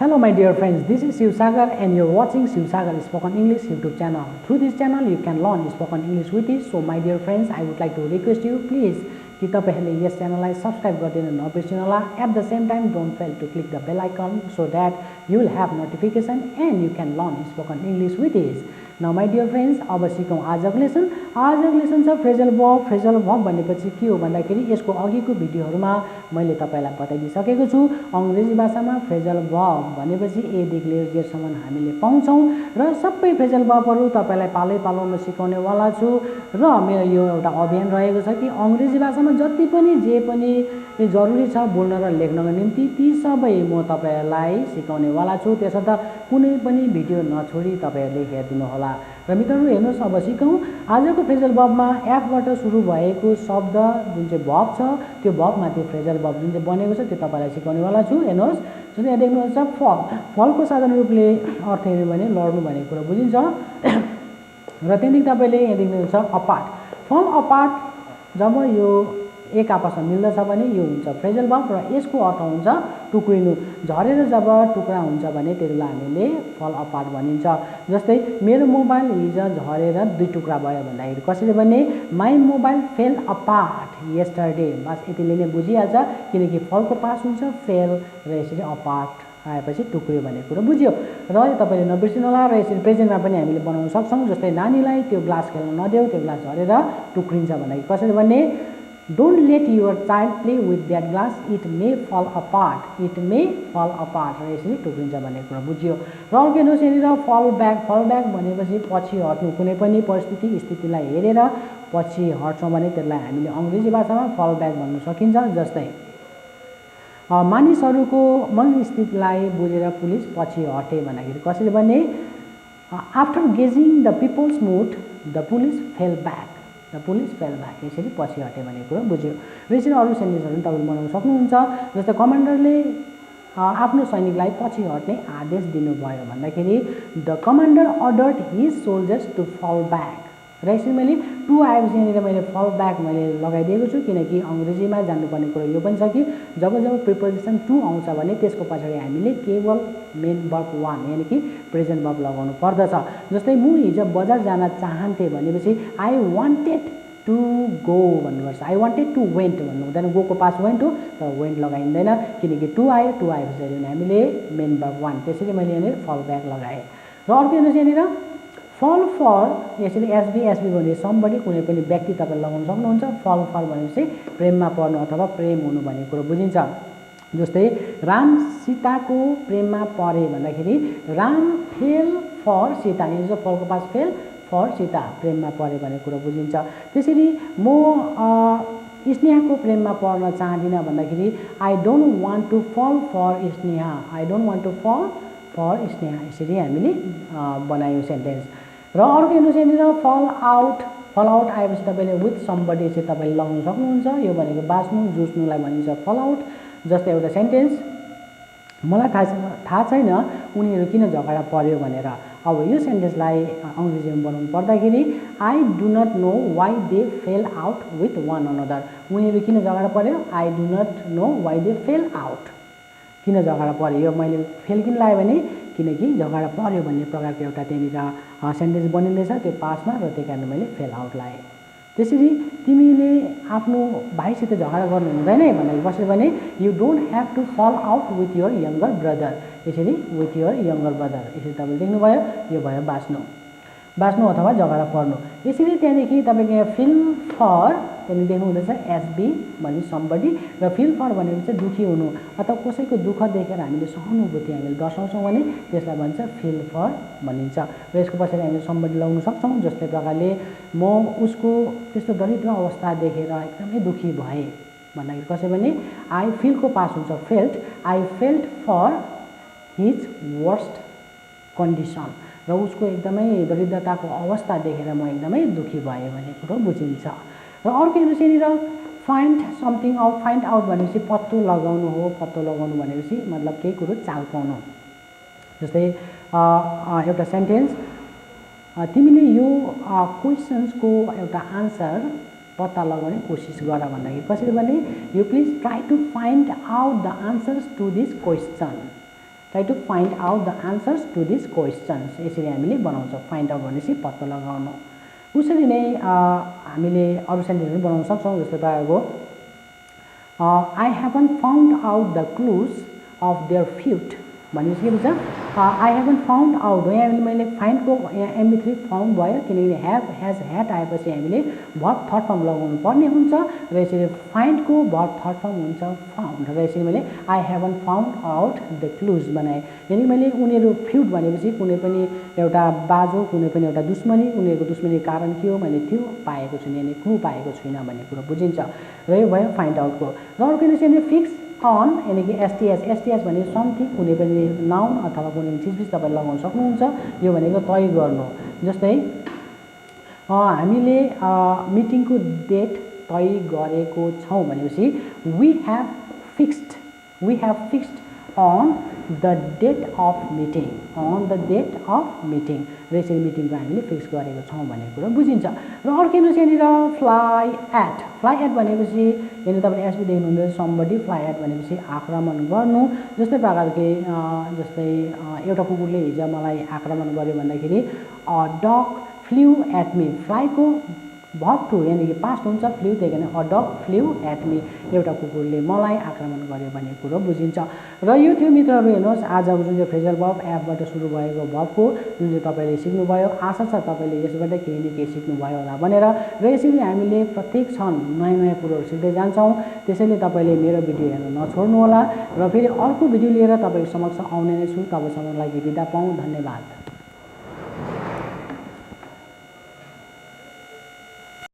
Hello my dear friends, this is Shiv Sagar and you're watching Shiv Sagar Spoken English YouTube channel. Through this channel you can learn spoken English with it. So my dear friends, I would like to request you please कि तपाईहरुले यस च्यानललाई subscribe गर्दिन नबिर्सिनु होला. At the same time don't fail to click the bell icon so that you will have notification and you can learn spoken English with ease. Now my dear friends, अब सिकौं आजको lesson. आजको lesson छ phrasal verb. Phrasal verb भनेपछि के हो भन्दाखेरि यसको अघिको भिडियोहरुमा मैले तपाईलाई बताइदिसकेको छु. अंग्रेजी भाषामा फ्रेजल वर्ब भनेपछि ए देखि लिएर जेड सम्म हामीले पाउँछौं र सबै फ्रेजल वर्बहरु तपाईलाई पालैपालोमा सिकाउने वाला छु र मेरो यो एउटा अभियान रहेको छ कि अंग्रेजी भाषामा जति पनि जे पनि जरुरी छ बोल्न र लेख्नको निम्ति ती सबै म तपाईलाई सिकाउने वाला छु. त्यसर्थ कुनै पनि भिडियो नछोडी तपाईहरुले हेर्दिनु होला. र मित्रहरु हेर्नुस्, अब सिकौं आजको फ्रेजल वर्बमा एफ बाट सुरु भएको शब्द जुन चाहिँ वर्ब छ त्यो वर्ब माथि फ्रेजल वर्ब जुन चाहिँ बनेको छ त्यो तपाईलाई सिकाउने वाला छु. हेर्नुस्, जुन यहाँ देख्नुहुन्छ फल. फलको साधारण रूपले अर्थ हेर्नु भने लड्नु भनेको कुरा बुझिन्छ र त्यहाँदेखि तपाईले यहाँ देख्नुहुन्छ अपार्ट. फल अपार्ट जब यो एक आपसमा मिल्दछ भने यो हुन्छ फ्रेजल वर्ब र यसको अर्थ हुन्छ टुक्रिनु. झरेर जब टुक्रा हुन्छ भने त्यसलाई हामीले फल अपार्ट भनिन्छ. जस्तै मेरो मोबाइल हिजो झरेर दुई टुक्रा भयो भन्दाखेरि कसरी भने my mobile fell apart yesterday. बस यतिले नै बुझिहाल्छ किनकि फलको पास हुन्छ फेल र यसरी अपार्ट आएपछि टुक्रियो भन्ने कुरा बुझ्यो. र तपाईले नबिर्सिनु होला. र यसरी प्रेजेन्टमा पनि हामीले बनाउन सक्छौं. जस्तै नानीलाई त्यो ग्लास खेल्न नदेऊ, त्यो ग्लास झरेर टुक्रिन्छ भन्दाखेरि कसरी भने Don't let your child play with that glass, it may fall apart. It may fall apart. र यसरी टुक्रिन्छ भन्ने कुरा बुझ्यो. र अर्को हेर्नुस् यहाँनिर fall back. fall back भनेपछि पछि हट्नु. कुनै पनि परिस्थिति स्थितिलाई हेरेर पछि हट्छौं भने त्यसलाई हामीले अंग्रेजी भाषामा fall back भन्न सकिन्छ. जस्तै मानिसहरुको मनस्थितिलाई बुझेर पुलिस पछि हटे भन्दाखेरि कसरी भने After gauging the people's mood, the police fell back. The police fell back. यसरी पछि हटे भन्ने कुरा बुझ्यो. र यसरी अरु सेन्टेन्सहरु तपाईले बनाउन सक्नुहुन्छ. जस्तै कमान्डरले आफ्नो सैनिकलाई पछि हट्ने आदेश दिनुभयो भन्दाखेरि the commander ordered his soldiers to fall back. र यसरी मैले टु आएपछि यहाँनिर मैले fall back मैले लगाइदिएको छु किनकि अंग्रेजीमा जान्नुपर्ने कुरा यो पनि छ कि जब प्रिपोजिसन टु आउँछ भने त्यसको पछाडी हामीले केवल मेन वर्ब वान यानी कि प्रेजेन्ट वर्ब लगाउनु पर्दछ. जस्तै म हिजो बजार जान चाहन्थे भनेपछि आई वान्टेड टु गो भन्नुपर्छ. आई वान्टेड टु वेन्ट भन्नु हुँदैन. गो को पास वेन्ट हो तर वेन्ट लगाइँदैन किनकि टु आयो. टु आएपछि हामीले मेन वर्ब वान. त्यसरी मैले यहाँनिर फल ब्याक लगाएँ. र अर्को हेर्नुहोस् यहाँनिर फल फर. यसरी एसबी एसबी भने समबडी कुनै पनि व्यक्ति तपाईले लगाउन सक्नुहुन्छ. फल फर भनेपछि प्रेममा पर्नु अथवा प्रेम हुनु भन्ने कुरा बुझिन्छ. जस्तै राम सीताको प्रेममा परे भन्दाखेरि राम फेल फर सीता. यो चाहिँ फलको पास फेल फर सीता प्रेममा परे भन्ने कुरा बुझिन्छ. त्यसरी म स्नेहाको प्रेममा पर्न चाहदिन भन्दाखेरि I don't want to fall for Sneha. I don't want to fall for Sneha. यसरी हामीले बनायौं सेन्टेन्स. र अर्को हेर्नुस् यहाँनिर फल आउट. फल आउट आएपछि तपाईले विथ समबडी चाहिँ तपाईले लगाउन सक्नुहुन्छ. यो भनेको बाँच्नु जुझ्नुलाई भनिन्छ फल आउट. जस्तै एउटा सेन्टेन्स मलाई थाहा छैन उनीहरु किन झगडा पर्यो भनेर. अब यो सेन्टेन्सलाई अंग्रेजीमा बनाउनु पर्दाखेरि I do not know why they fell out with one another. उनीहरु किन झगडा पर्यो. I do not know why they fell out. किन झगडा पर्यो. यो मैले फेल किन लाए भने किनकि झगडा पर्यो भन्ने प्रकारको एउटा त्यहाँनिर सेन्टेन्स बनिँदैछ त्यो पासमा र त्यही कारण मैले फेल आउट लाए. त्यसरी तिमीले आफ्नो भाइसित झगडा गर्नु हुँदैन है भन्दाखेरि कसरी भने you don't have to fall out with your younger brother. यसरी विथ योर यंगर ब्रदर. यसरी तपाईले देख्नुभयो. यो भयो बाँच्नु अथवा झगडा पर्नु. यसरी त्यहाँदेखि तपाईको यहाँ फिल फर त्यहाँदेखि देख्नु हुँदैछ एसबी भने समबडी र फिल फर भनेको चाहिँ दुखी हुनु अथवा कसैको दुःख देखेर हामीले सहानुभूति हामीले दर्शाउँछौँ भने त्यसलाई भन्छ फिल फर भनिन्छ. र यसको पछाडि हामीले समबडी लगाउन सक्छौँ. जस्तै प्रकारले म उसको त्यस्तो दरिद्र अवस्था देखेर एकदमै दुखी भए भन्दाखेरि कसरी भने आई फिलको पास हुन्छ felt. I felt for his worst condition. र उसको एकदमै दरिद्रताको अवस्था देखेर म एकदमै दुखी भए भन्ने कुरो बुझिन्छ. र अर्को हेर्नुहोस् यहाँनिर find something out. Find out भनेपछि पत्तो लगाउनु हो. पत्तो लगाउनु भनेपछि मतलब केही कुरो चाल पाउनु. जस्तै एउटा सेन्टेन्स तिमीले यो क्वेसन्सको एउटा आन्सर पत्ता लगाउने कोसिस गर भन्दाखेरि कसरी भने you please try to find out the answers to this question. Try to find out the answers to this questions. यसरी हामीले बनाउँछौँ। फाइन्ड आउट भनेपछि पत्ता लगाउनु। उसरी नै हामीले अरू सेन्टेन्सहरू बनाउन सक्छौँ। जस्तै प्रकारको I haven't found out the clues of their feud भनेपछि के बुझ्छ? आई हेभन्ट फाउन्ड आउट हो। यहाँ मैले फाइन्डको यहाँ MB3 फाउन्ड भयो, किनकि ह्याभ हेज ह्याड आएपछि हामीले भर्ब थर्ड फर्म लगाउनु पर्ने हुन्छ र यसरी फाइन्डको भर्ब थर्ड फर्म हुन्छ फाउन्ड। र यसरी मैले I haven't found out the clues बनाएँ। यानि मैले उनीहरू फ्युट भनेपछि कुनै पनि एउटा बाजो, कुनै पनि एउटा दुश्मनी, उनीहरूको दुश्मनीको कारण के हो मैले त्यो पाएको छुइनँ, यानि क्लु पाएको छुइनँ भन्ने कुरो बुझिन्छ। र यो भयो फाइन्ड आउटको। र अर्को चाहिँ फिक्स अन, यानि कि एसटिएस भनेको समथिङ, कुनै पनि नाउन अथवा कुनै चिजबिज तपाईँ लगाउन सक्नुहुन्छ। यो भनेको तय गर्नु। जस्तै हामीले मिटिङको डेट तय गरेको छौँ भनेपछि we have fixed on the date of meeting, on the date of meeting. र यसरी मिटिङको हामीले फिक्स गरेको छौँ भन्ने कुरो बुझिन्छ। र अर्को चाहिँ यहाँनिर फ्लाइ एट भनेपछि यहाँनिर तपाईँले एसबी देख्नुहुन्छ समबडी, फ्लाइ एट भनेपछि आक्रमण गर्नु। जस्तै प्रकारले जस्तै एउटा कुकुरले हिजो मलाई आक्रमण गर्यो भन्दाखेरि a dog flew at me. फ्लाइको भर्ब टु यानि कि पास्ट हुन्छ, फ्ल्यू, त्यही कारण a dog flew at me, एउटा कुकुरले मलाई आक्रमण गर्यो भन्ने कुरो बुझिन्छ। र यो थियो मित्रहरू, हेर्नुहोस् आजको जुन चाहिँ फ्रेजल भर्ब एफबाट सुरु भएको भर्बको जुन चाहिँ तपाईँले सिक्नुभयो। आशा छ तपाईँले यसबाट केही न केही सिक्नुभयो होला भनेर। र यसरी हामीले प्रत्येक क्षण नयाँ नयाँ कुरोहरू सिक्दै जान्छौँ। त्यसैले तपाईँले मेरो भिडियो हेर्न नछोड्नुहोला। र फेरि अर्को भिडियो लिएर तपाईँको समक्ष आउने नै छु। तबसम्मको लागि बिदा पाऊँ। धन्यवाद।